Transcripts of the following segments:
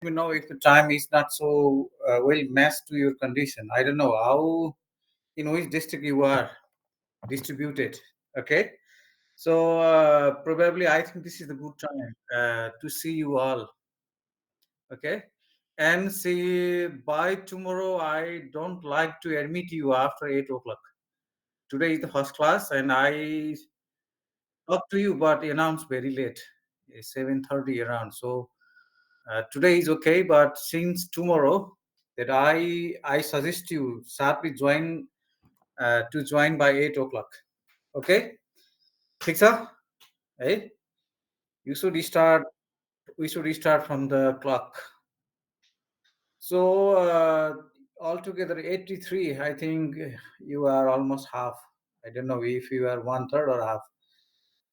me know if the time is not so well matched to your condition. I don't know how in which district you are distributed. Okay, so probably I think this is a good time to see you all. Okay, and see by tomorrow I don't like to admit you after 8 o'clock. Today is the first class, and I talk to you, but announce very late, 7:30 around. So today is okay, but since tomorrow, that I suggest you sharply join by 8 o'clock. Okay, ठीक sir? Hey, you should start. We should start from the clock. So altogether 83. I think you are almost half. I don't know if you are one third or half.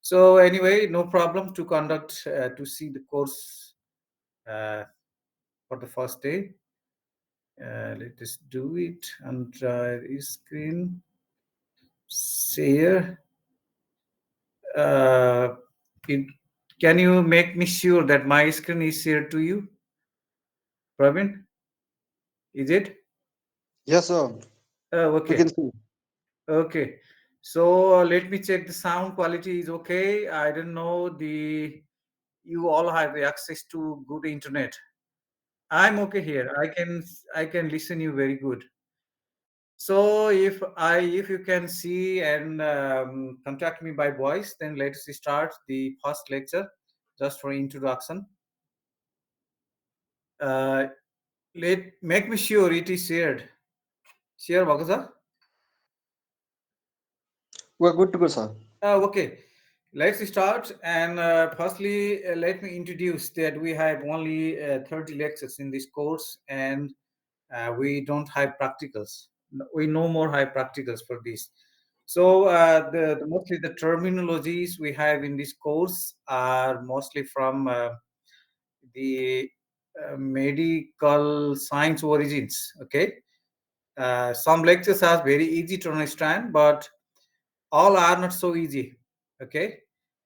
So anyway, no problem to conduct to see the course uh, for the first day. Let us do it and screen share. Uh, it, can you make me sure that my screen is shared to you, Praveen? Is it? Yes, sir. We Okay. can see. Okay. So let me check the sound quality is okay. I don't know the you all have access to good internet. I'm okay here. I can listen you very good. So if you can see and contact me by voice, then let's start the first lecture just for introduction. Uh, let make me sure it is shared. Share Bagaza. We're good to go, sir. Okay, let's start. And firstly, let me introduce that we have only 30 lectures in this course, and we don't have practicals. We no more have practicals for this. So mostly the terminologies we have in this course are mostly from the medical science origins. Okay, some lectures are very easy to understand, but all are not so easy. Okay,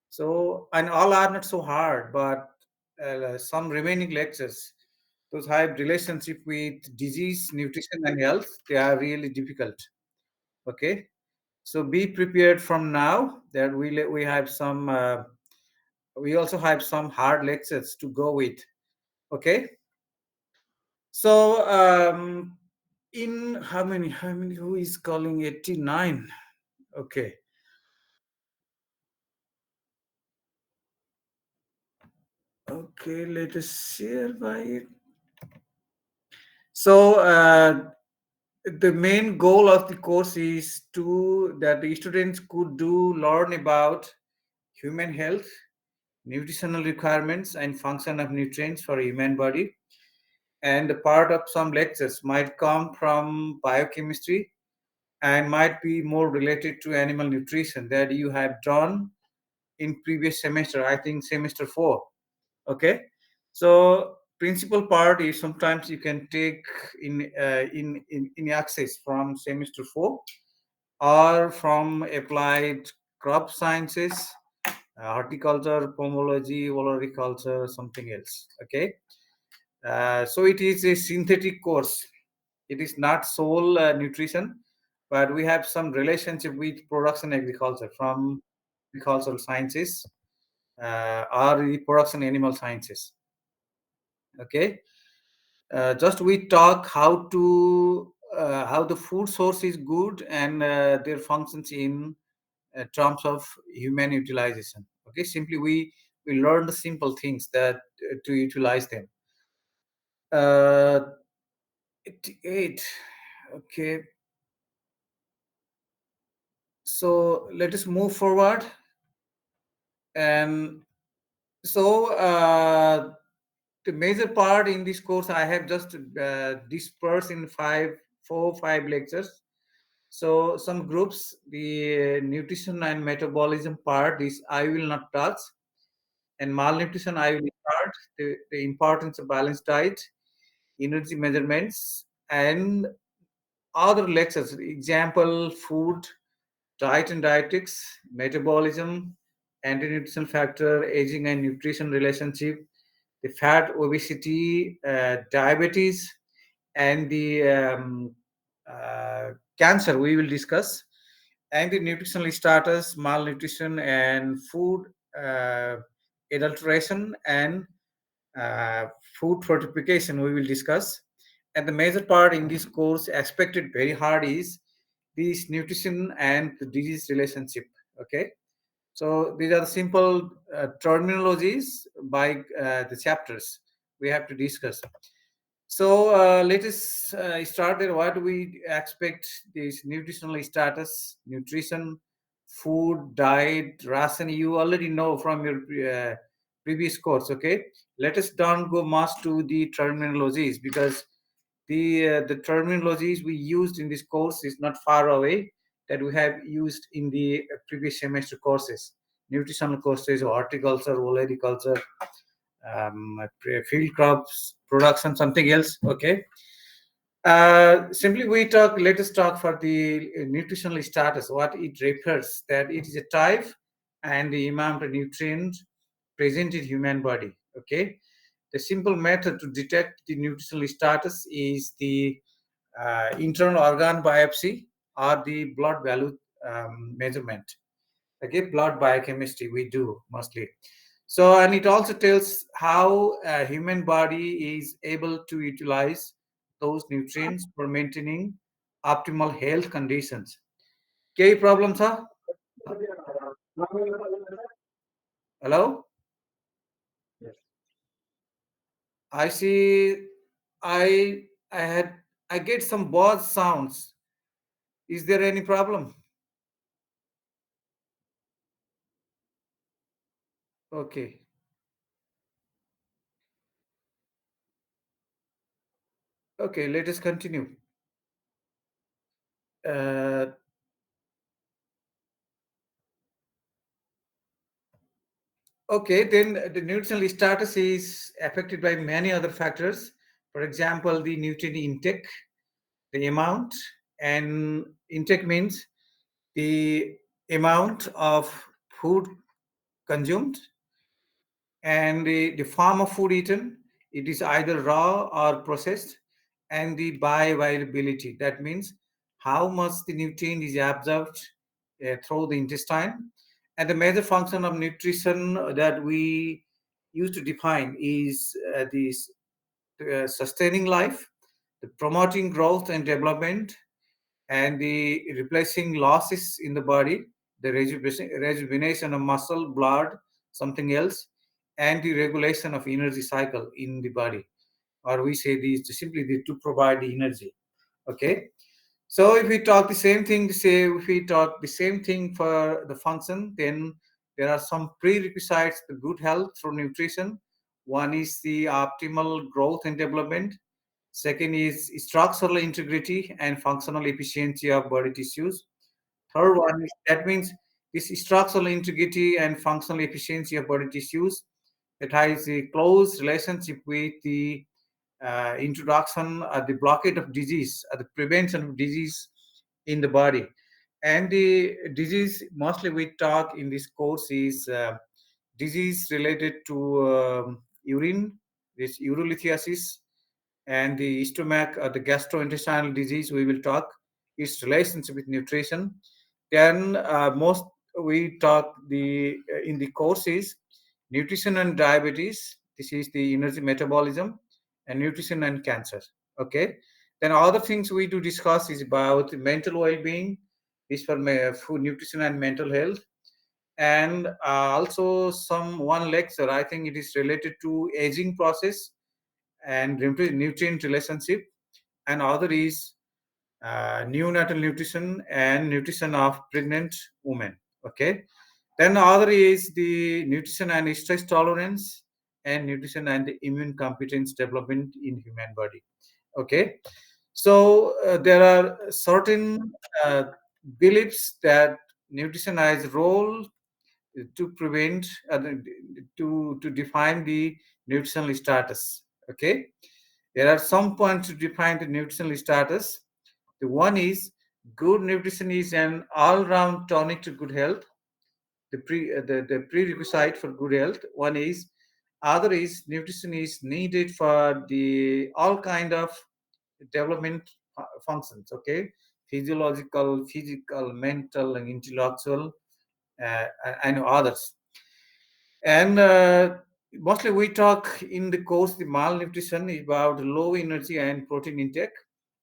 so and all are not so hard, but some remaining lectures those have relationship with disease, nutrition, and health. They are really difficult. Okay, so be prepared from now that we have some. We also have some hard lectures to go with. Okay, so in how many who is calling 89? Okay, okay, let us share by it. So the main goal of the course is to that the students could do learn about human health, nutritional requirements, and function of nutrients for human body. And a part of some lectures might come from biochemistry and might be more related to animal nutrition that you have done in previous semester. I think semester 4. Okay, so principal part is sometimes you can take in access from semester 4 or from applied crop sciences, horticulture, pomology, olericulture, something else. Okay, so it is a synthetic course. It is not sole nutrition, but we have some relationship with production agriculture from agricultural sciences or the production animal sciences. Okay, just we talk how the food source is good and their functions in terms of human utilization. Okay, simply we learn the simple things that to utilize them. uh 88. Okay, so let us move forward. And so the major part in this course I have just dispersed in 5 lectures. So some groups, the nutrition and metabolism part is I will not touch, and malnutrition I will start. The importance of balanced diet, energy measurements, and other lectures. Example: food, diet and dietetics, metabolism, anti-nutrition factor, aging and nutrition relationship, the fat, obesity, diabetes, and the cancer we will discuss, and the nutritional status, malnutrition, and food uh, adulteration, and uh, food fortification we will discuss. And the major part in this course expected very hard is this nutrition and the disease relationship. Okay, so these are the simple terminologies by the chapters we have to discuss. So let us start there. What do we expect this nutritional status, nutrition, food, diet, ration? You already know from your previous course. Okay, let us don't go much to the terminologies because the terminologies we used in this course is not far away that we have used in the previous semester courses, nutritional courses, horticulture, olericulture, field crops production, something else. Okay, simply we talk, let us talk for the nutritional status, what it refers, that it is a type and the amount of nutrients present in human body. Okay, the simple method to detect the nutritional status is the internal organ biopsy or the blood value measurement. Okay, blood biochemistry we do mostly. So, and it also tells how a human body is able to utilize those nutrients for maintaining optimal health conditions. Okay, problems are? Hello? I see. I had I get some buzz sounds. Is there any problem? Okay. Okay, let us continue. Uh, okay, then the nutritional status is affected by many other factors. For example, the nutrient intake, the amount, and intake means the amount of food consumed, and the form of food eaten, it is either raw or processed, and the bioavailability, that means how much the nutrient is absorbed through the intestine. And the major function of nutrition that we used to define is this sustaining life, the promoting growth and development, and the replacing losses in the body, the rejuvenation of muscle, blood, something else, and the regulation of energy cycle in the body. Or we say these simply to provide the energy. Okay. So if we talk the same thing, say if we talk the same thing for the function, then there are some prerequisites to good health through nutrition. One is the optimal growth and development. Second is structural integrity and functional efficiency of body tissues. Third one is, that means this structural integrity and functional efficiency of body tissues, it has a close relationship with the introduction or the blockade of disease or the prevention of disease in the body. And the disease mostly we talk in this course is disease related to urine, this urolithiasis, and the stomach or the gastrointestinal disease we will talk, its relationship with nutrition. Then most we talk the in the course is nutrition and diabetes, this is the energy metabolism, and nutrition and cancer. Okay, then other things we do discuss is about mental well-being, is for food, nutrition and mental health. And also some one lecture, I think it is related to aging process and nutrient relationship, and other is neonatal nutrition and nutrition of pregnant women. Okay, then other is the nutrition and stress tolerance, and nutrition and immune competence development in human body. Okay, so there are certain uh, beliefs that nutrition has role to prevent to define the nutritional status. Okay, there are some points to define the nutritional status. The one is good nutrition is an all-round tonic to good health. The prerequisite for good health. One is Other is nutrition is needed for the all kind of development functions. Okay, physiological, physical, mental, and intellectual, and others. And mostly we talk in the course the malnutrition is about low energy and protein intake,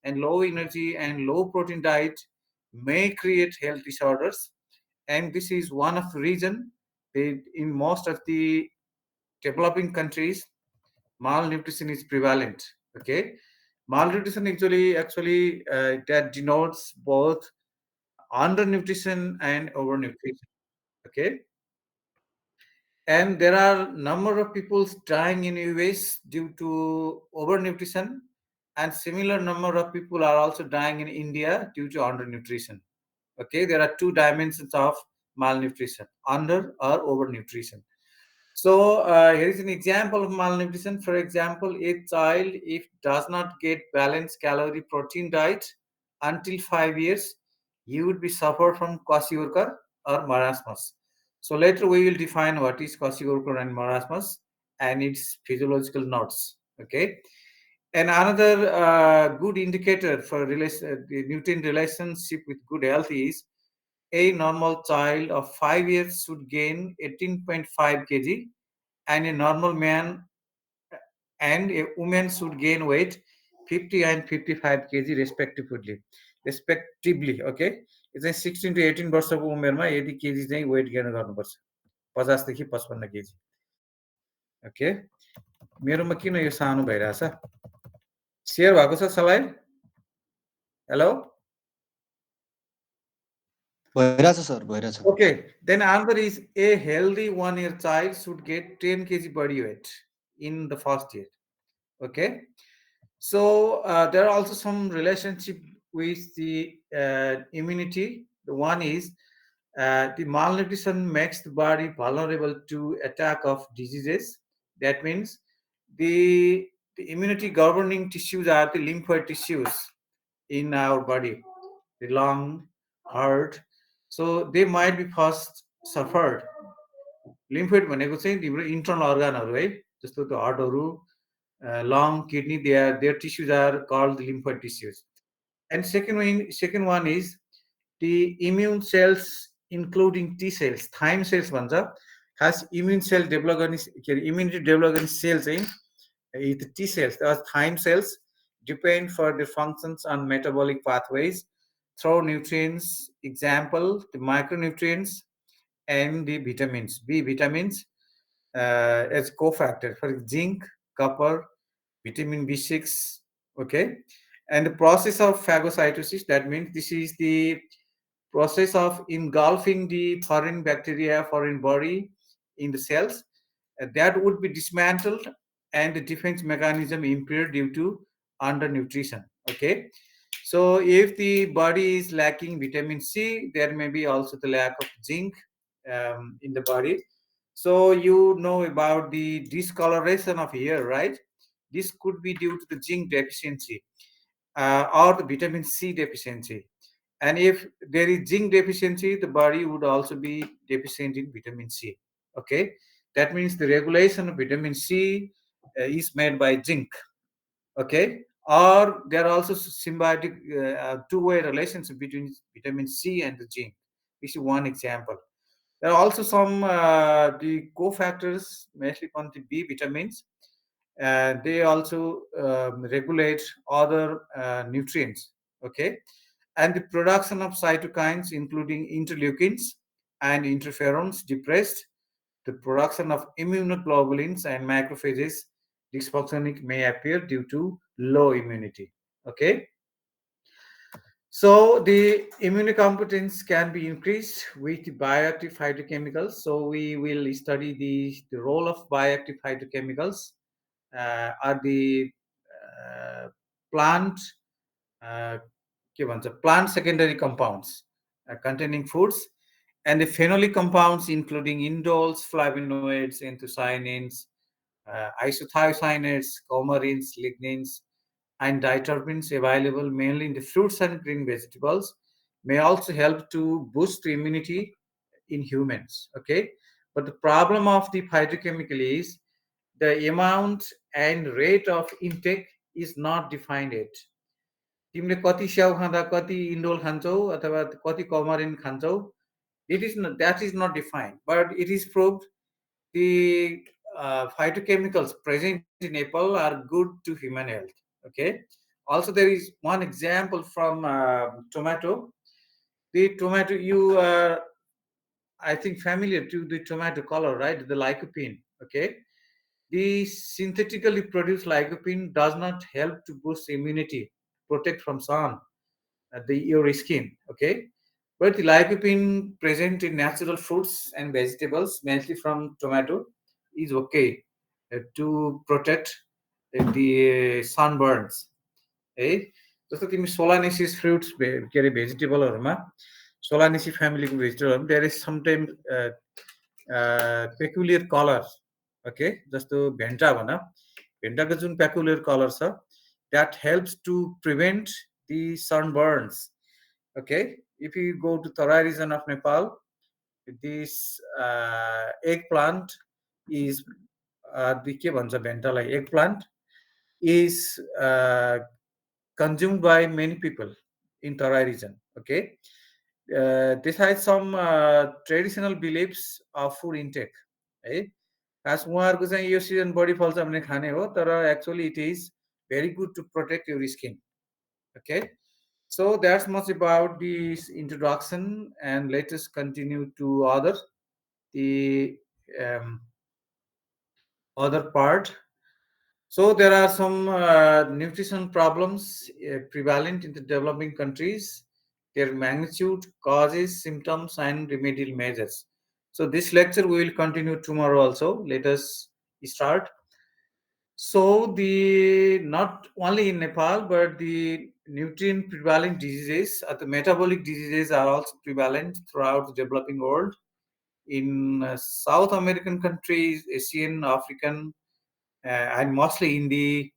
and low energy and low protein diet may create health disorders. And this is one of the reason that in most of the developing countries malnutrition is prevalent. Okay, malnutrition actually that denotes both undernutrition and overnutrition. Okay, and there are number of people dying in US due to overnutrition, and similar number of people are also dying in India due to undernutrition. Okay, there are two dimensions of malnutrition: under or overnutrition. So here is an example of malnutrition. For example, a child if does not get balanced calorie protein diet until 5 years, he would be suffer from kwashiorkor or marasmus. So later we will define what is kwashiorkor and marasmus and its physiological notes. Okay. And another good indicator for the nutrient relationship with good health is a normal child of 5 years should gain 18.5 kg, and a normal man and a woman should gain weight 50 and 55 kg respectively. Okay, it's a 16 to 18 वर्षको उमेरमा यदि KG चाहिँ weight gain गर्नुपर्छ 50 देखि 55 KG. Okay, मेरोमा किन यो सानो भइरहेछ? सेयर भएको छ स्लाइड? हेलो, भइरहेछ सर, भइरहेछ. okay, then another is a healthy 1 year child should get 10 kg body weight in the first year. Okay, so there are also some relationship with the immunity. The one is the malnutrition makes the body vulnerable to attack of diseases. That means the the immunity governing tissues are the lymphoid tissues in our body, the lung, heart. So they might be first suffered. Lymphoid भनेको चाहिँ तिम्रो internal अर्गानहरू है, जस्तो त्यो हार्टहरू, lung, kidney, their tissues are called lymphoid tissues. And second one is the immune cells, including T cells, thyme cells भन्छ. खास immune cell develop गर्ने के अरे immunity डेभलप गर्ने सेल चाहिँ the T cells, the thyme cells depend for the functions on metabolic pathways through nutrients. Example, the micronutrients and the vitamins. B vitamins as cofactor for zinc, copper, vitamin B6. Okay, and the process of phagocytosis, that means this is the process of engulfing the foreign bacteria, foreign body in the cells, that would be dismantled and the defense mechanism impaired due to undernutrition. Okay, so if the body is lacking vitamin C, there may be also the lack of zinc in the body. So you know about the discoloration of hair, right? This could be due to the zinc deficiency or the vitamin C deficiency. And if there is zinc deficiency, the body would also be deficient in vitamin C. Okay, that means the regulation of vitamin C is made by zinc. Okay, or there are also symbiotic two-way relationship between vitamin C and the zinc. This is one example. There are also some the cofactors, mainly on the B vitamins. They also regulate other nutrients. Okay, and the production of cytokines, including interleukins and interferons, depressed. The production of immunoglobulins and macrophages dysfunctioning may appear due to low immunity. Okay, so the immunocompetence can be increased with bioactive phytochemicals. So we will study the role of bioactive phytochemicals are the uh, plant uh, plant secondary compounds containing foods, and the phenolic compounds including indoles, flavonoids, anthocyanins, isothiocyanates, coumarins, lignins, and diterpenes available mainly in the fruits and green vegetables may also help to boost the immunity in humans. Okay, but the problem of the phytochemical is the amount and rate of intake is not defined yet. तिमीले कति स्याउ खाँदा कति इन्डोल खान्छौ अथवा कति कमरिन खान्छौ, that is not defined, but it is proved the phytochemicals present in apple are good to human health. Okay. Also, there is one example from tomato. The tomato, you are, I think, familiar to the tomato color, right? The lycopene. Okay. The synthetically produced lycopene does not help to boost immunity, protect from sun, your skin. Okay. But the lycopene present in natural fruits and vegetables, mainly from tomato, is okay to protect the sunburns. है जस्तो तिमी सोलानेसिस fruits के अरे भेजिटेबलहरूमा solanaceae फ्यामिलीको vegetable there is sometime peculiar colour. Okay, जस्तो भेन्टा भन, भेन्टाको जुन पेकुलियर कलर छ that helps to prevent the sunburns. Okay, if you go to Terai region of Nepal, this eggplant is के भन्छ भेन्टालाई, eggplant is consumed by many people in Tarai region. Okay, this has some traditional beliefs of food intake. है खास उहाँहरूको चाहिँ यो season बढी फल्छ भने खाने हो, तर actually it is very good to protect your skin. Okay, so that's much about this introduction, and let us continue to the um, other part. So there are some nutrition problems prevalent in the developing countries, their magnitude, causes, symptoms, and remedial measures. So this lecture we will continue tomorrow also. Let us start. So the not only in Nepal but the nutrient prevalent diseases, the metabolic diseases are also prevalent throughout the developing world. In South American countries, Asian, African, and mostly in the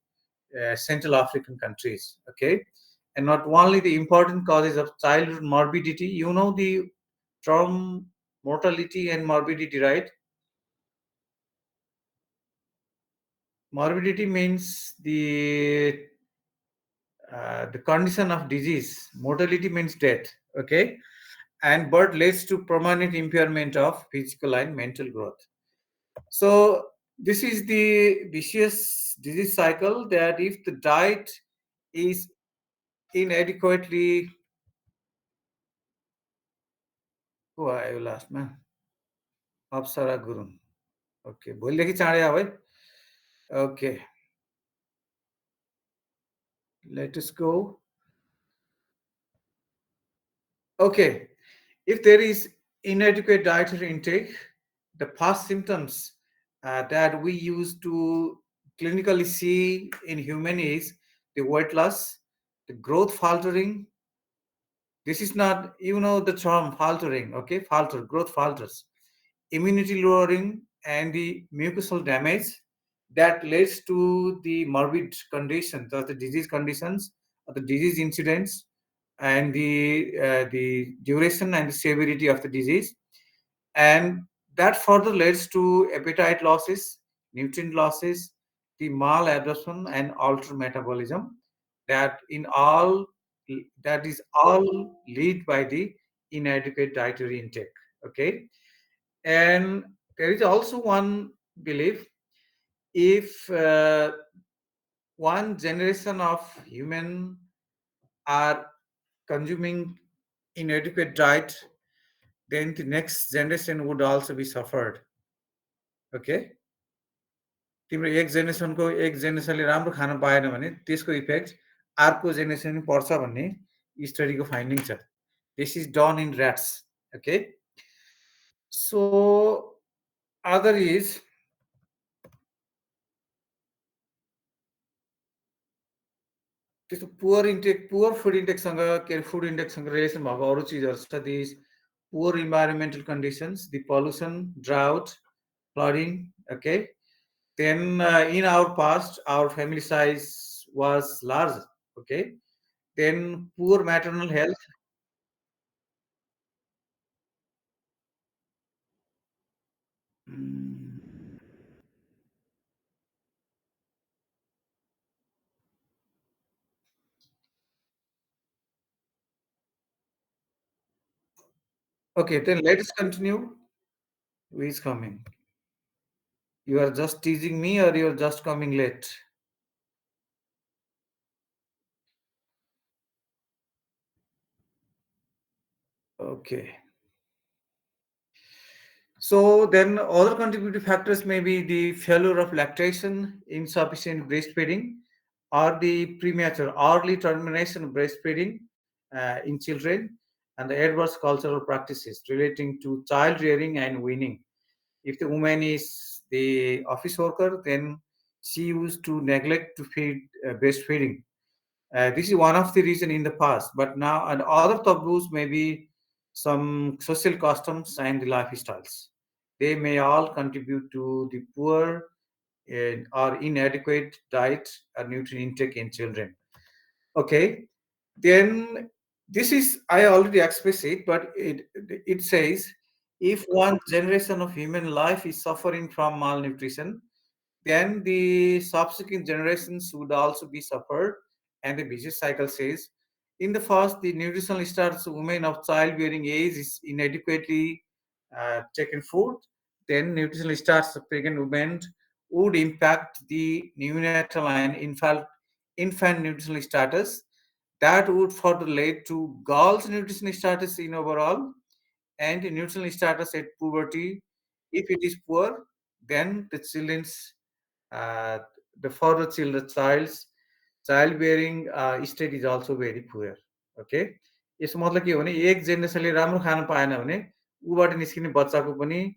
Central African countries. Okay, and not only the important causes of childhood morbidity. You know the term mortality and morbidity, right? Morbidity means the condition of disease. Mortality means death. Okay, and birth leads to permanent impairment of physical and mental growth. So this is the vicious disease cycle that if the diet is inadequately. को आयो लास्टमा? अप्सरा Gurung. Okay, भोलिदेखि चाँडै आऊ है. Okay, let us go. Okay, if there is inadequate dietary intake, the first symptoms that we use to clinically see in human is the weight loss, the growth faltering. This is not, you know, the term faltering. Okay, falter, growth falters, immunity lowering, and the mucosal damage that leads to the morbid conditions or the disease conditions or the disease incidents, and the duration and the severity of the disease, and that further leads to appetite losses, nutrient losses, the malabsorption and altered metabolism. That in all, that is all lead by the inadequate dietary intake. Okay, and there is also one belief: if one generation of human are consuming inadequate diet, then the next generation would also be suffered. Okay, तिम्रो एक जेनेरेसनले राम्रो खान पाएन भने त्यसको effect अर्को generation पर्छ भन्ने स्टडीको finding छ. This is done in rats. Okay, so other is त्यस्तो पुवर फुड इन्टेकसँग के अरे फुड इन्टेकसँग रिलेसन भएको अरू चिजहरू छ. This poor environmental conditions, the pollution, drought, flooding. Okay, then in our past our family size was large. Okay, then poor maternal health. Mm, Okay, then let us continue. Who is coming? You are just teasing me or you're just coming late? Okay. So then other contributing factors may be the failure of lactation, insufficient breastfeeding, or the premature early termination of breastfeeding in children, and the adverse cultural practices relating to child rearing and weaning. If the woman is the office worker, then she used to neglect to feed breastfeeding. This is one of the reason in the past, but now and other taboos may be some social customs and lifestyles. They may all contribute to the poor or inadequate diet or nutrient intake in children. Okay, then this is I already expressed it, but it says if one generation of human life is suffering from malnutrition, then the subsequent generations would also be suffered. And the vicious cycle says, in the first, the nutritional status of women of childbearing age is inadequately taken food. Then nutritional status of pregnant women would impact the neonatal and infant nutritional status. That would further lead to girls' nutritional status in overall and nutritional status at puberty. If it is poor, then the children's uh, the further child's childbearing state is also very poor. Okay, यसको मतलब के हो भने एक जेनेरेसनले राम्रो खान पाएन भने ऊबाट निस्किने बच्चाको पनि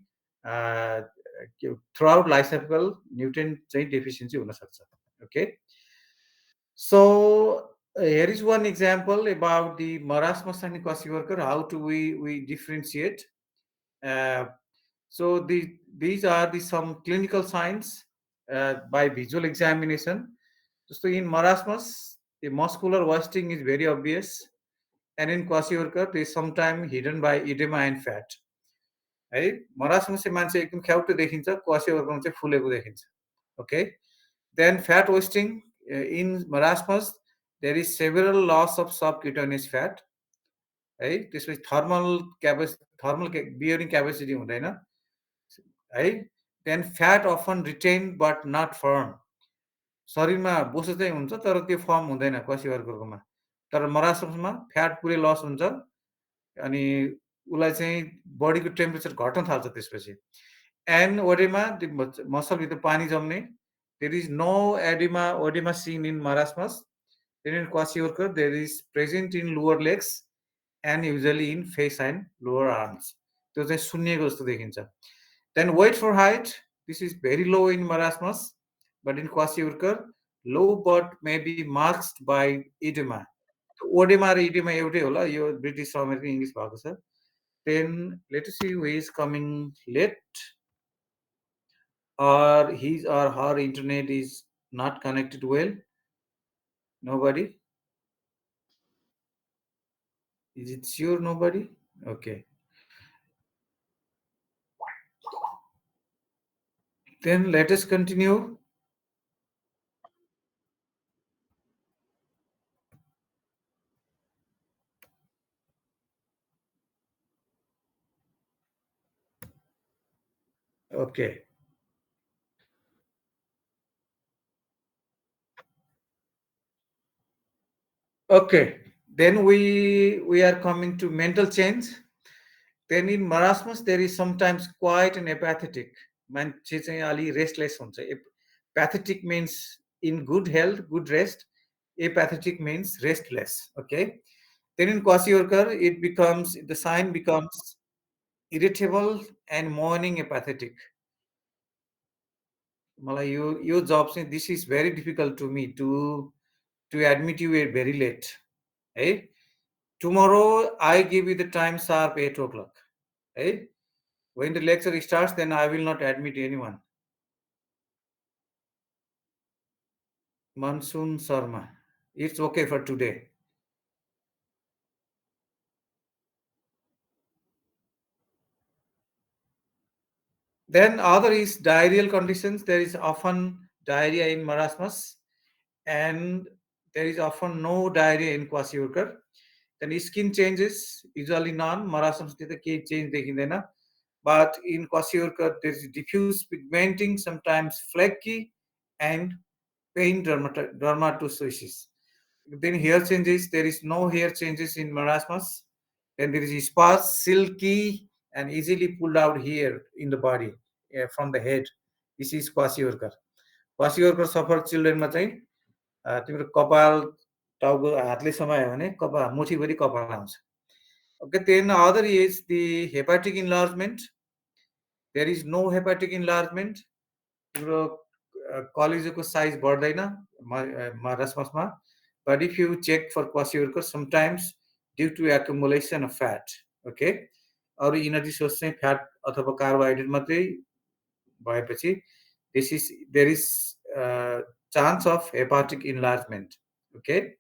through out life cycle nutrient चाहिँ डेफिसियन्सी हुनसक्छ. Okay, so here is one example about the marasmus and kwashiorkor. How do we differentiate? Uh, so these are the some clinical signs by visual examination. So in marasmus, the muscular wasting is very obvious, and in kwashiorkor, it is sometimes hidden by edema and fat. है मरासमा चाहिँ मान्छे एकदम ख्याउटो देखिन्छ, क्वासिओर्करमा चाहिँ फुलेको देखिन्छ. Okay, then fat wasting in marasmus, there is several loss of subcutaneous fat. है त्यसपछि थर्मल बियरिङ क्यापेसिटी हुँदैन है. Then fat often retain but not firm. शरीरमा बोसो चाहिँ हुन्छ तर त्यो फर्म हुँदैन क्वासिवर्करकोमा. तर मरासमसमा फ्याट पुरै लस हुन्छ अनि उसलाई चाहिँ बडीको टेम्परेचर घट्न थाल्छ त्यसपछि. एन्ड ओडेमा मसलभित्र पानी जम्ने. There is no oedema seen in marasmus. Then in kwashiorkor there is present in lower legs and usually in face and lower arms. त्यो चाहिँ सुन्निएको जस्तो देखिन्छ. Then weight for height, this is very low in marasmus, but in kwashiorkor, low but may be masked by edema. Oedema र इडेमा एउटै होला, यो British American English भएको छ. Then let us see who is coming late or his or her internet is not connected well. Nobody? Is it sure nobody? Okay. Then let us continue. Okay. Okay. Then we are coming to mental change. Then in marasmus there is sometimes quiet and apathetic. मान्छे चाहिँ अलि restless हुन्छ. Apathetic means in good health, good rest. Apathetic means restless. Okay. Then in kwashiorkor, the sign becomes irritable and morning apathetic. मलाई यो job चाहिँ this is very difficult to me to admit you very late. Hey, tomorrow I give you the time sharp 8 o'clock. Hey, when the lecture starts, then I will not admit anyone. Monsoon Sharma, it's okay for today. Then other is diarrheal conditions. There is often diarrhea in marasmus, and there is often no diarrhea in kwashiorkor. Then skin changes, usually none. Marasmus the key change देखिँदैन. But in kwashiorkor, there is diffuse pigmenting, sometimes flaky, and pain dermatosis. Then hair changes, there is no hair changes in marasmus. Then there is sparse, silky, and easily pulled out hair in the body from the head. This is kwashiorkor. Kwashiorkor suffer children मा चाहिँ तिम्रो कपाल टाउको हातले समायो भने कपाल मुठीभरि कपाल आउँछ. Okay, then other is the hepatic enlargement. There is no hepatic enlargement. तिम्रो कलेजोको size बढ्दैन marasmusमा. But if you check for kwashiorkor, sometimes due to accumulation of fat, okay, अरू इनर्जी सोर्स चाहिँ फ्याट अथवा कार्बोहाइड्रेट मात्रै भएपछि there is chance of hepatic enlargement, okay.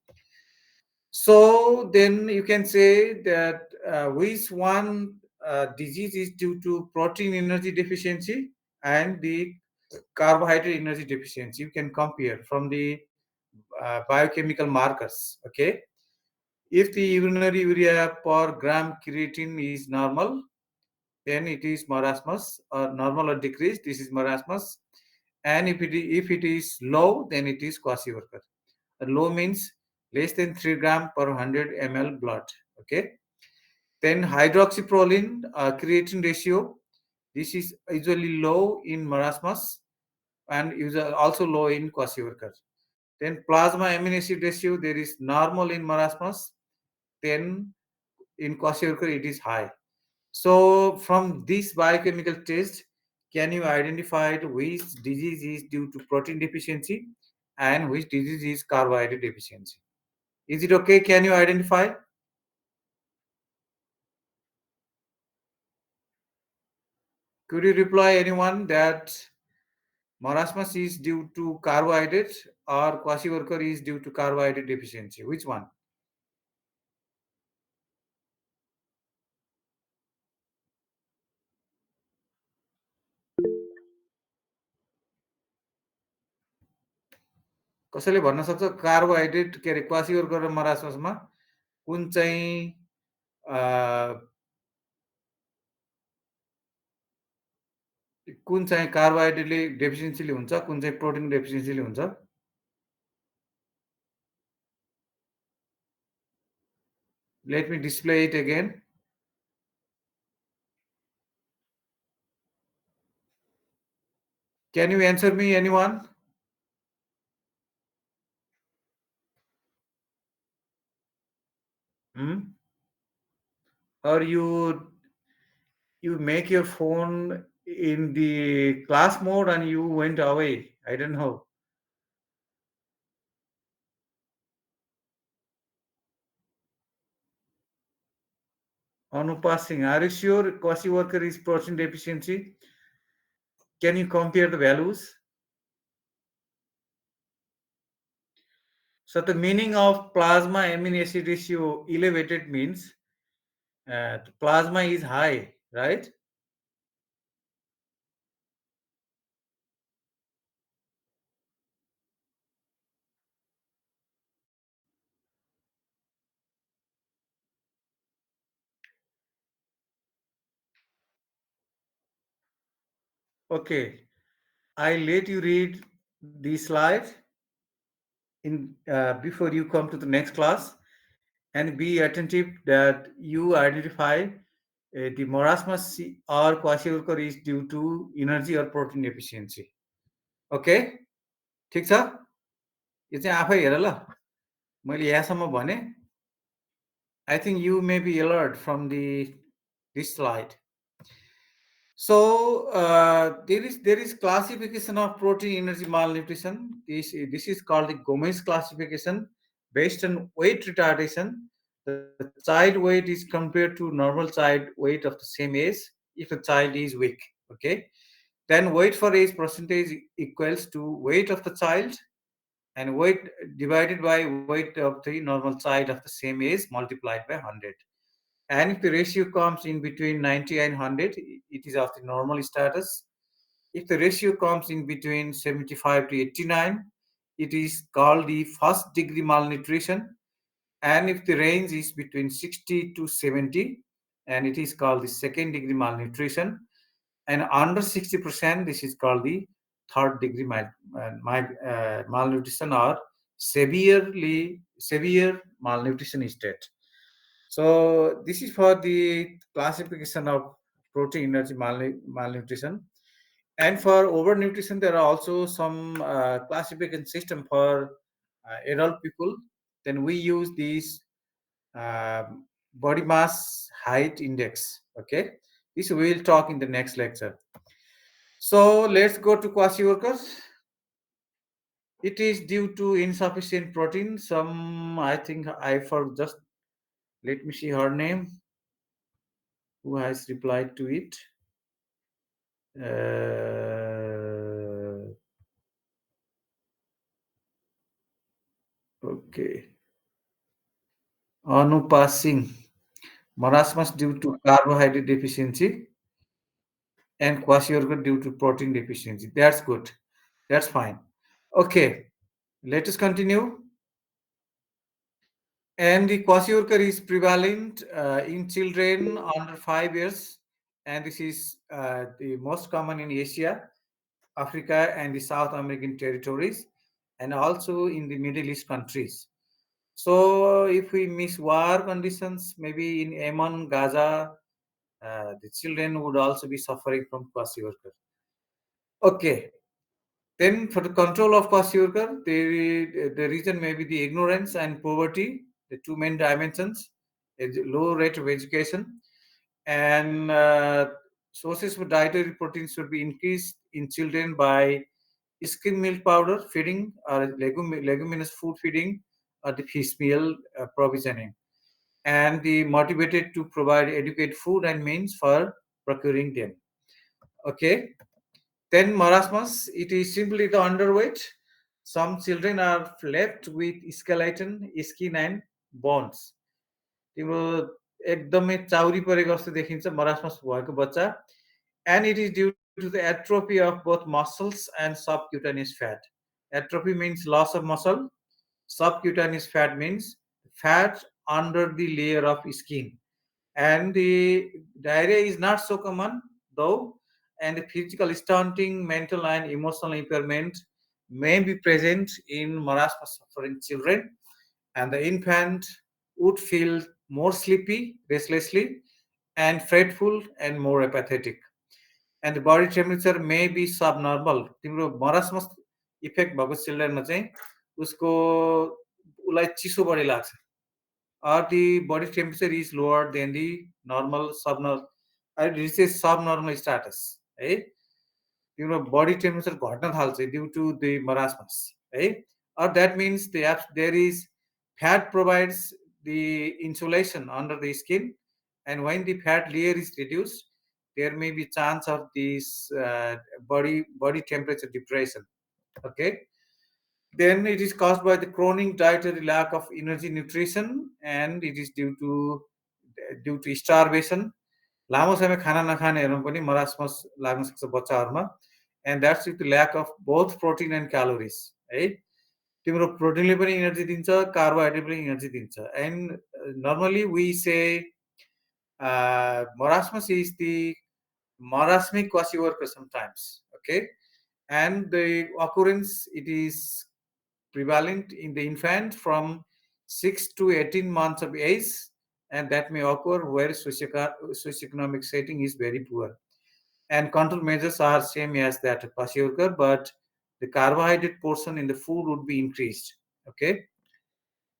So then you can say that which one disease is due to protein energy deficiency and the carbohydrate energy deficiency. You can compare from the biochemical markers, okay. If the urinary urea per gram creatine is normal, then it is marasmus, or normal or decreased, this is marasmus. And if it is low, then it is kwashiorkor. Low means less than 3 gram per 100 ml blood, okay. Then hydroxyproline creatine ratio, this is usually low in marasmus and also low in kwashiorkor. Then plasma amino acid ratio, there is normal in marasmus, then in kwashiorkor it is high. So from this biochemical test, can you identify which disease is due to protein deficiency and which disease is carbohydrate deficiency? Is it okay? Can you identify? Could you reply anyone that marasmus is due to carbohydrate or kwashiorkor is due to carbohydrate deficiency? Which one? कसैले भन्न सक्छ carbohydrate के अरे क्वासिओर्कर र मरासमसमा कुन चाहिँ कार्बोहाइड्रेटले डेफिसियन्सीले हुन्छ, कुन चाहिँ प्रोटिन डेफिसियन्सीले हुन्छ? Let me display it again. Can you answer me, anyone? Or you make your phone in the class mode and you went away? I don't know. Anupa Singh, are you sure kwashiorkor is protein deficiency? Can you compare the values? So the meaning of plasma amino acid ratio elevated means the plasma is high, right? Okay, I let you read the slide in before you come to the next class, and be attentive that you identify the marasmus or kwashiorkor is due to energy or protein deficiency. Okay, ठिक छ? यो चाहिँ आफै हेर ल, मैले यहाँसम्म भने. I think you may be alert from this slide. So there is classification of protein energy malnutrition. This is called the Gomez classification based on weight retardation. The child weight is compared to normal child weight of the same age if the child is weak. Okay, then weight for age percentage equals to weight of the child and weight divided by weight of the normal child of the same age multiplied by 100. And if the ratio comes in between 90 and 100, it is of the normal status. If the ratio comes in between 75 to 89, it is called the first degree malnutrition. and if the range is between 60 to 70, and it is called the second degree malnutrition, and under 60%, this is called the third degree malnutrition, or severe malnutrition state. So this is for the classification of protein energy malnutrition. And for overnutrition, there are also some classification system for adult people. Then we use these body mass height index. Okay, this we will talk in the next lecture. So let's go to kwashiorkor. It is due to insufficient protein. Some, I think I for just let me see her name. Who has replied to it? Okay. Anupasing. Marasmus due to carbohydrate deficiency and kwashiorkor due to protein deficiency. That's good. That's fine. Okay. Let us continue. And the kwashiorkor is prevalent in children under 5 years, and this is the most common in Asia, Africa, and the South American territories, and also in the Middle East countries. So, if we miss war conditions, maybe in Yemen, Gaza, the children would also be suffering from kwashiorkor. Okay. Then, for the control of kwashiorkor, the reason may be the ignorance and poverty, the two main dimensions, low rate of education, and sources for dietary protein should be increased in children by skim milk powder feeding, or leguminous food feeding, or the fish meal provisioning, and the motivated to provide adequate food and means for procuring them. Okay. Then marasmus, it is simply the underweight. Some children are left with skeleton, skin and bones. तिम्रो एकदमै चाउरी परेको जस्तो देखिन्छ marasmus भएको बच्चा, and it is due to the atrophy of both muscles and subcutaneous fat. Atrophy means loss of muscle. Subcutaneous fat means fat under the layer of skin. And the diarrhea is not so common though, and the physical stunting, mental and emotional impairment may be present in marasmus suffering children, and the infant would feel more sleepy, restlessly, and fretful and more apathetic. And the body temperature may be subnormal. तिम्रो marasmus effect भएको चिल्ड्रेनमा चाहिँ उसको उसलाई चिसो बढी लाग्छ, or the body temperature is lower than the normal subnormal, it reaches subnormal status, है तिम्रो body temperature घट्न थाल्छ due to the marasmus, है, or that means there is fat provides the insulation under the skin, and when the fat layer is reduced, there may be chance of this body temperature depression. Okay. Then it is caused by the chronic dietary lack of energy nutrition, and it is due to starvation. लामो समय खाना नखानेहरूमा पनि marasmus लाग्न सक्छ बच्चाहरूमा, and that's with the lack of both protein and calories, है तिम्रो प्रोटिनले पनि energy दिन्छ, कार्बोहाइड्रेट पनि एनर्जी दिन्छ. And normally we say marasmus is the marasmic kwashiorkor sometimes. Okay. And the occurrence, it is prevalent in the infant from 6 to 18 months of age, and that may occur where socioeconomic setting is very poor. And control measures are same as that of kwashiorkor, but the carbohydrate portion in the food would be increased. Okay.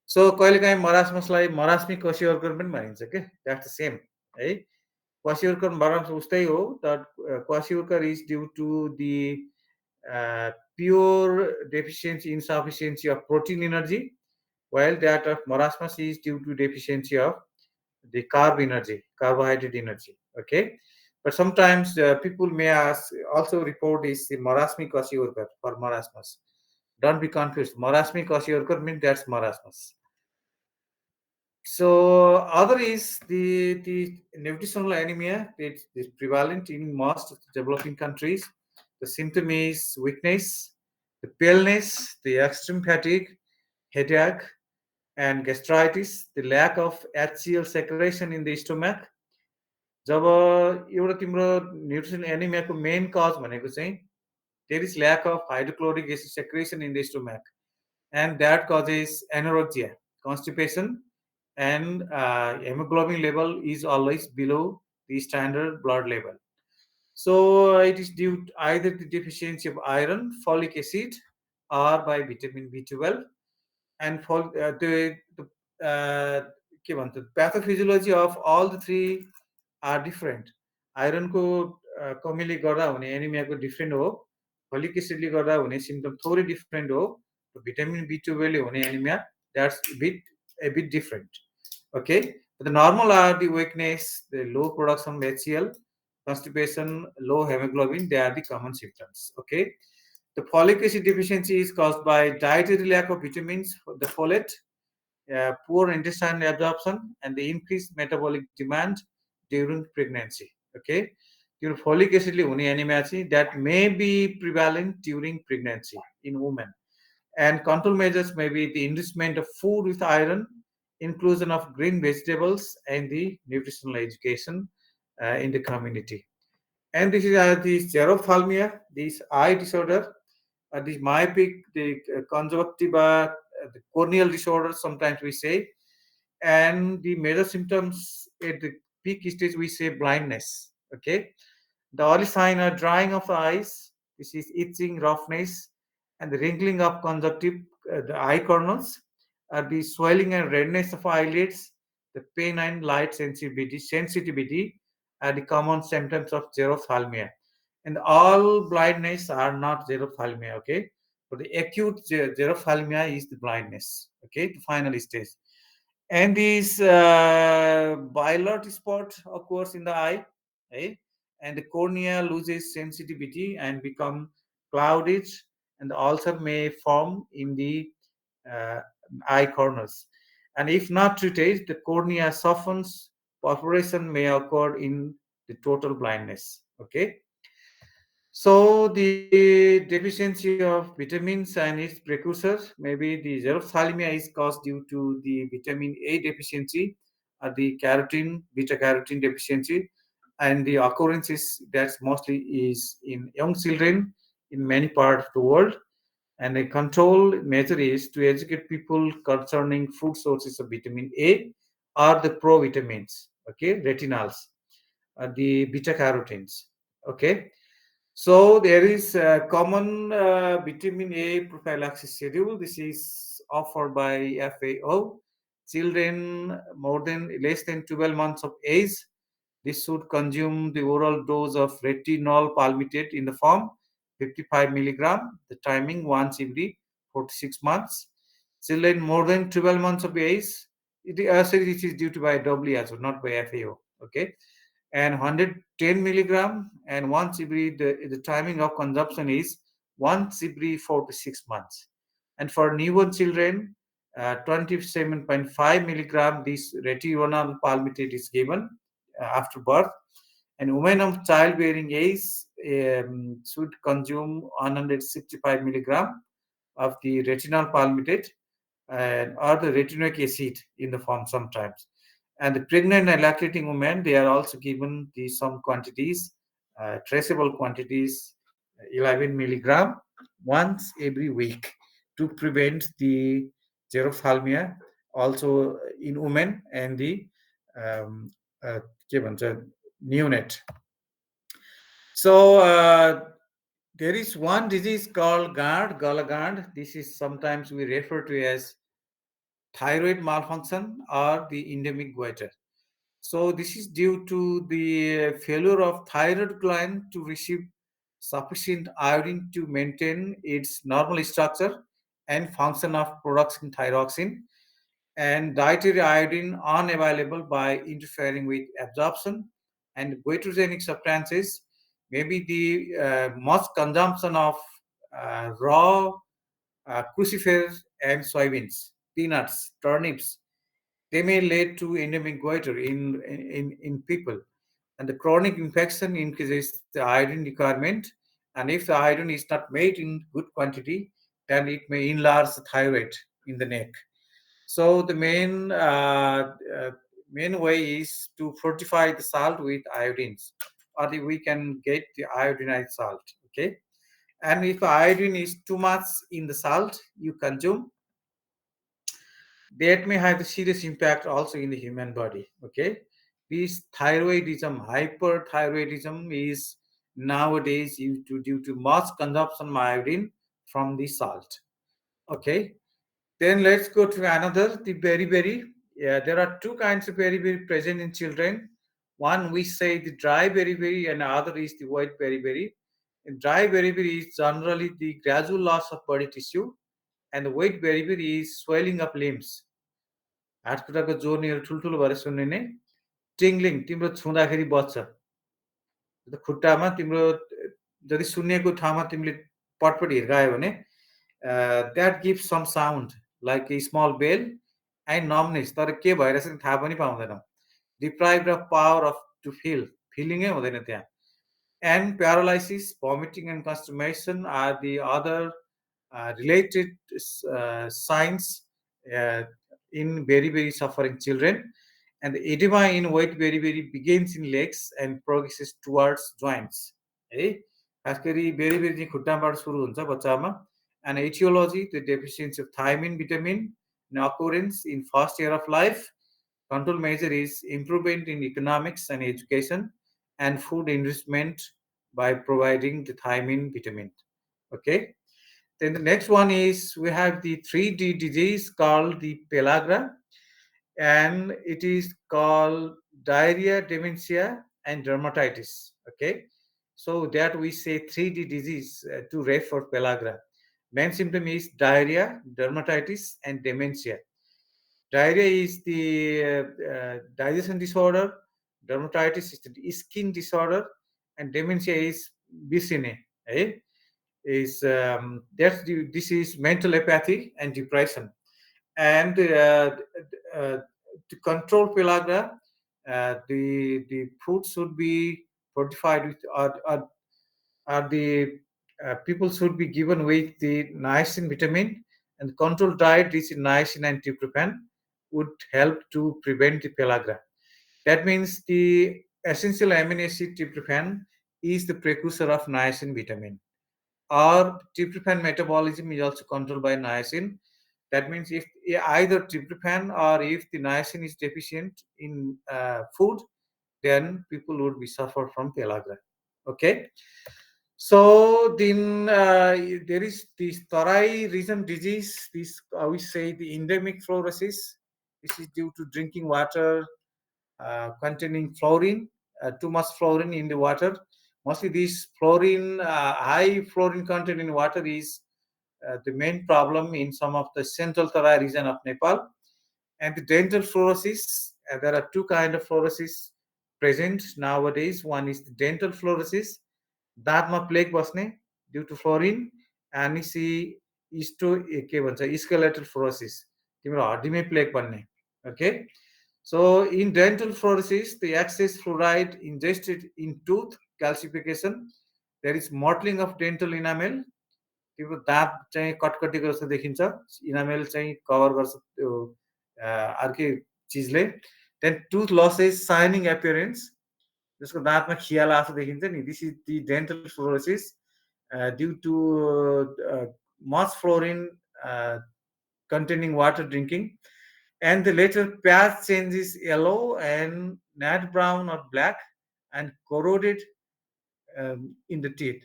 So कहिलेकाहीँ मरासमसलाई मरास्मिक kwashiorkor पनि भनिन्छ के, that's the same, है. Kwashiorkor marasmus उस्तै हो, that kwashiorkor is due to the pure deficiency, insufficiency of protein energy, while that of marasmus is due to deficiency of the carbohydrate energy. Okay. But sometimes people may also report is the marasmic kwashiorkor for marasmus. Don't be confused. Marasmic kwashiorkor means that's marasmus. So other is the nutritional anemia. It's prevalent in most developing countries. The symptom is weakness, the paleness, the extreme fatigue, headache, and gastritis, the lack of HCl secretion in the stomach. जब एउटा तिम्रो nutrition एनिमियाको main कज भनेको चाहिँ there is lack of hydrochloric acid secretion in the stomach, and that causes anorexia, constipation, and hemoglobin level is always below the standard blood level. So it is due to either the deficiency of iron, folic acid, or by vitamin B12. And for the के भन्छ pathophysiology of all the three are different. आइरनको कमीले गर्दा हुने एनिमियाको different हो, folic एसिडले गर्दा हुने symptom थोरै different हो, vitamin B12ले हुने anaemia that's a bit different. Okay, but the normal are the weakness, the low production of HCl, constipation, low hemoglobin. They are the common symptoms. Okay, the folic acid deficiency is caused by dietary lack of vitamins, the folate, poor intestinal absorption, and the increased metabolic demand during pregnancy. Okay, your folic acid anemia that may be prevalent during pregnancy in women. And control measures may be the enrichment of food with iron, inclusion of green vegetables, and the nutritional education in the community. And this is the xerophthalmia, this eye disorder, the myopic, the conjunctiva, the corneal disorder, sometimes we say. And the major symptoms at the peak stage, we say blindness. Okay. The early sign are drying of the eyes, this is itching, roughness, and the wrinkling of conjunctive, the eye corners, the swelling and redness of eyelids, the pain and light sensitivity are the common symptoms of xerophthalmia. And all blindness are not xerophthalmia, okay? So the acute xerophthalmia is the blindness, okay, the final stage. And this bilot spot occurs in the eye, eh? And the cornea loses sensitivity and become clouded, and the ulcer may form in the uh, eye corners. And if not treated, the cornea softens, perforation may occur in the total blindness. Okay. So the deficiency of vitamins and its precursors, maybe the xerophthalmia is caused due to the vitamin A deficiency, or the carotene, beta carotene deficiency, and the occurrences that's mostly is in young children in many parts of the world. And a control measure is to educate people concerning food sources of vitamin A or the provitamins, okay, retinols, the beta carotenes, okay. So there is a common vitamin A prophylaxis schedule. This is offered by FAO. Children more than less than 12 months of age, this should consume the oral dose of retinol palmitate in the form 55 milligram. The timing once every 46 months. Children more than 12 months of age, sorry, this is due to by WHO, not by FAO. Okay, and 110 milligram, and once every the timing of consumption is once every 4 to 6 months. And for newborn children, 27.5 milligram this retinol palmitate is given after birth. And women of childbearing age should consume 165 milligram of the retinol palmitate and or the retinoic acid in the form sometimes. And the pregnant and lactating women, they are also given the some quantities, traceable quantities, 11 milligram once every week to prevent the xerophthalmia also in women and the um, uh, के भन्छ, neonate. So there is one disease called Gallagher. This is sometimes we refer to as thyroid malfunction or the endemic goiter. So this is due to the failure of thyroid gland to receive sufficient iodine to maintain its normal structure and function of production thyroxine, and dietary iodine unavailable by interfering with absorption, and goitrogenic substances, maybe the much consumption of raw crucifers and soybeans, peanuts, turnips, they may lead to endemic goiter in people. And the chronic infection increases the iodine requirement. And if the iodine is not made in good quantity, then it may enlarge the thyroid in the neck. So the main way is to fortify the salt with iodines, or we can get the iodinized salt. Okay, and if iodine is too much in the salt you consume, that may have a serious impact also in the human body. Okay, this thyroidism, hyperthyroidism is nowadays due to much consumption of iodine from the salt. Okay, then let's go to another, the beriberi. Yeah, there are two kinds of beriberi present in children. One we say the dry beriberi, and other is the white beriberi. And dry beriberi is generally the gradual loss of body tissue, and the white beriberi is swelling of limbs. हातखुट्टाको जोर्नीहरू ठुल्ठुलो भएर सुन्ने नै, टिङ्लिङ तिम्रो छुँदाखेरि बज्छ, खुट्टामा तिम्रो जति सुन्निएको ठाउँमा तिमीले पटपट हिर्कायो भने that give some sound like a small bell and numbness, तर के भइरहेछ थाहा पनि पाउँदैनौँ, deprive of power of to फिलिङै हुँदैन त्यहाँ. And paralysis, vomiting, and constipation are the other related signs uh, in very suffering children. And the edema in white very begins in legs and progresses towards joints. है खास गरी berry चाहिँ खुट्टाबाट सुरु हुन्छ बच्चामा. And etiology, the deficiency of thiamine vitamin, an occurrence in first year of life. Control measure is improvement in economics and education and food enrichment by providing the thiamine vitamin. Okay. Then the next one is we have the 3D disease called the pellagra, and it is called diarrhea, dementia, and dermatitis. Okay. So that we say 3D disease to refer for pellagra. Main symptom is diarrhea, dermatitis, and dementia. Diarrhea is the digestion disorder, dermatitis is the skin disorder, and dementia is BCNA. Eh? This is mental apathy and depression. And to control pellagra, the food should be fortified with, or the people should be given with the niacin vitamin, and controlled diet rich in niacin and tryptophan would help to prevent the pellagra. That means the essential amino acid tryptophan is the precursor of niacin vitamin. Or tryptophan metabolism is also controlled by niacin. That means if either tryptophan or if the niacin is deficient in food, then people would be suffer from pellagra. Okay. So then there is this Tarai region disease. This we say the endemic fluorosis. This is due to drinking water containing fluorine, too much fluorine in the water. Mostly this fluorine, high fluorine content in water is the main problem in some of the central Tarai region of Nepal. And the dental fluorosis, there are two kinds of fluorosis present nowadays. One is the dental fluorosis, दाँतमा plaque बस्ने due to fluorine, अनि सी के भन्छ skeletal fluorosis, तिम्रो हड्डीमै plaque बन्ने. Okay. So in dental fluorosis, the excess fluoride ingested in tooth calcification, there is mottling of dental enamel. तिम्रो दाँत चाहिँ कटकटीको जस्तो देखिन्छ, इनामेल चाहिँ कभर गर्छ त्यो अर्कै चिजले. Then tooth loses, shining appearance, जसको दाँतमा खियाला जस्तो देखिन्छ नि, this is the dental fluorosis due to much fluorine containing water drinking. And the later patch changes yellow and nut brown or black and corroded in the teeth.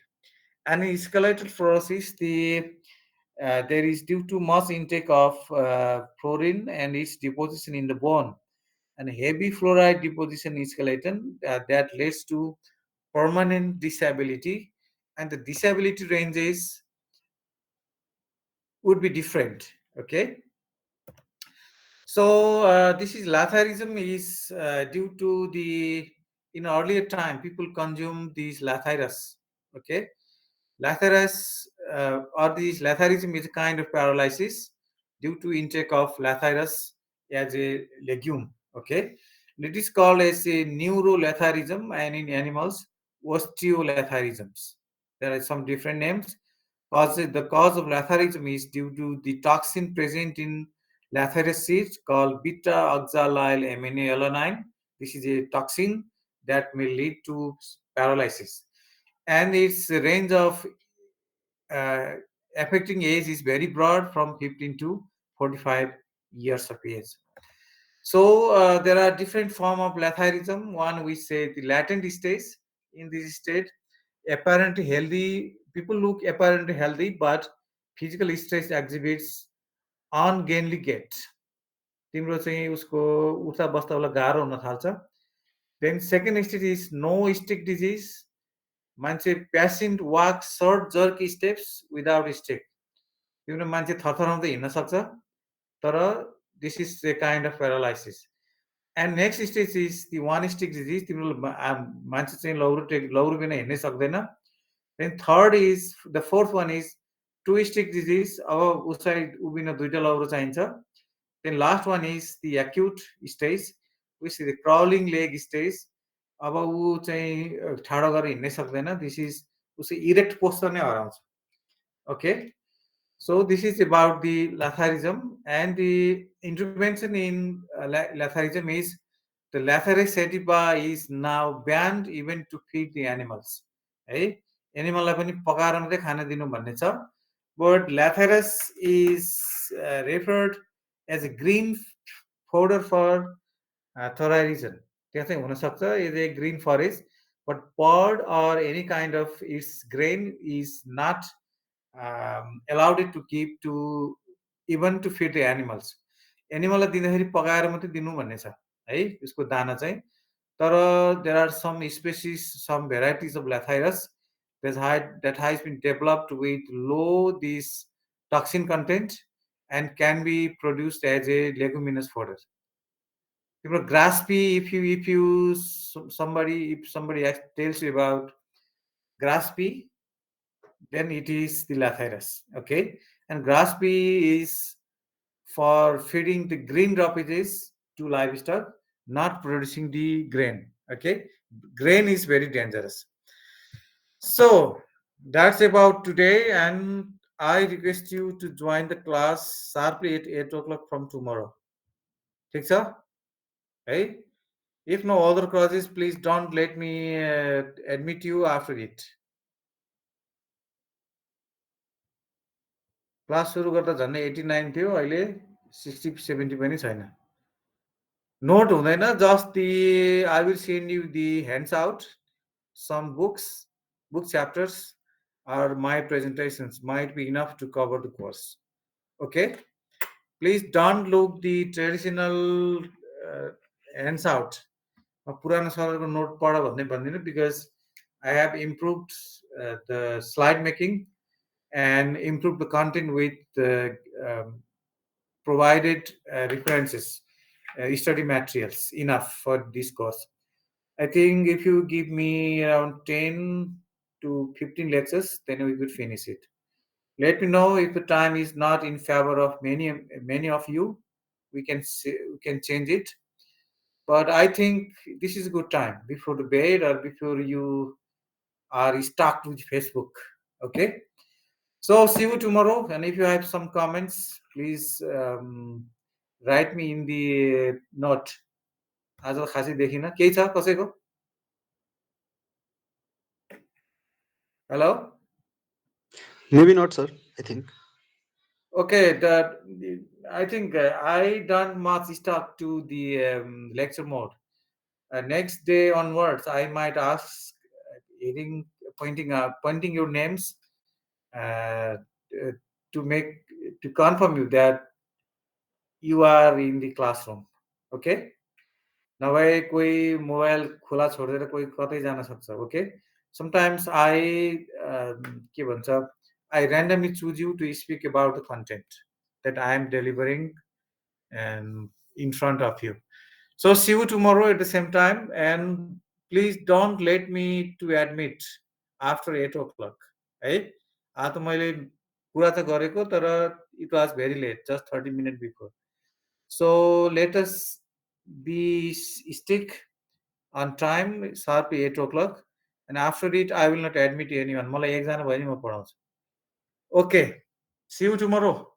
And in skeletal fluorosis, there is due to much intake of fluorine and its deposition in the bone, and heavy fluoride deposition in skeleton that leads to permanent disability, and the disability ranges would be different. Okay. So this is lathyrism is due to the, in earlier time people consume these lathyrus. Okay. Lathyrus or this lathyrism is a kind of paralysis due to intake of lathyrus as a legume. Okay. It is called as a neurolathyrism, and in animals osteolathyrisms. There are some different names. The cause of lathyrism is due to the toxin present in lathyrus seeds called beta oxalyl aminoalanine. This is a toxin that may lead to paralysis. And its range of uh, affecting age is very broad from 15 to 45 years of age. So there are different form of letharism. One we say the latent stage. In this state, apparently healthy people look apparently healthy, but physical stage exhibits ungainly gait. तिम्रो चाहिँ उसको उठ्दा बस्दा उसलाई गाह्रो हुन थाल्छ. Then second stage is no stick disease. मान्छे patient walk short jerk steps without stick. तिम्रो मान्छे थरथराउँदै हिँड्न सक्छ, तर this is a kind of paralysis. And next stage is the one stick disease. तिम्रो मान्छे चाहिँ लौरो बिना हिँड्नै सक्दैन. Then third is the fourth one is two stick disease. अब उसलाई उभिन दुईटा लौरो चाहिन्छ. Then last one is the acute stage, which is the crawling leg stage. अब ऊ चाहिँ ठाडो गरेर हिँड्नै सक्दैन. दिस इज उसको इरेक्ट पोस्चर नै हराउँछ. Okay, so this is about the latharism, and the intervention in latharism is the Lathyrus sativa is now banned even to feed the animals. है, एनिमललाई पनि पकाएर मात्रै खान दिनु भन्ने छ. But Lathyrus is referred as a green fodder for thorairism. त्यहाँ चाहिँ हुनसक्छ is a green forest, but pod or any kind of its grain is not allowed it to keep to even to feed the animals. एनिमललाई दिँदाखेरि पकाएर मात्रै दिनु भन्ने छ है यसको दाना चाहिँ. तर there are some species, some varieties of Lathyrus that has been developed with low this toxin content and can be produced as a leguminous fodder. Grass pea, if somebody tells you about grass pea, then it is the Lathyrus. Okay, and grass pea is for feeding the green droppages to livestock, not producing the grain. Okay, grain is very dangerous. So that's about today, and I request you to join the class sharply at 8 o'clock from tomorrow. ठीक छ? Hey, if no other causes, please don't let me admit you after it. Class सुरु गर्दा झन्डै 89 थियो, अहिले 60-70 पनि छैन. Note हुँदैन, just the I will send you the handouts, some books, book chapters or my presentations might be enough to cover the course. Okay, please don't look the traditional hands out. पुरानो सरको note पढ भन्ने भन्दिनँ, because I have improved the slide making and improved the content with the provided references, study materials enough for this course. I think if you give me around 10 to 15 lectures, then we could finish it. Let me know if the time is not in favor of many of you. We can change it. But I think this is a good time before the bed or before you are stuck with Facebook. Okay. So see you tomorrow. And if you have some comments, please write me in the note. आज खासै देखिन, केही छ कसैको? Hello? Maybe not, sir. I think. Okay, I think I don't much stuck to the lecture mode. Next day onwards, I might ask, pointing your names uh, to confirm you that you are in the classroom. Okay? नभए कोही mobile खुला छोडेर कोही कतै जान सक्छ. Okay, sometimes के भन्छ, I randomly choose you to speak about the content that I am delivering in front of you. So see you tomorrow at the same time, and please don't let me to admit after 8 o'clock. है, आज त मैले कुरा त गरेको, तर it was very late, just 30 minutes before. So let us be stick on time, sharply 8 o'clock, and after it I will not admit anyone. मलाई एकजना भयो नि म पढाउँछु. Okay, see you tomorrow.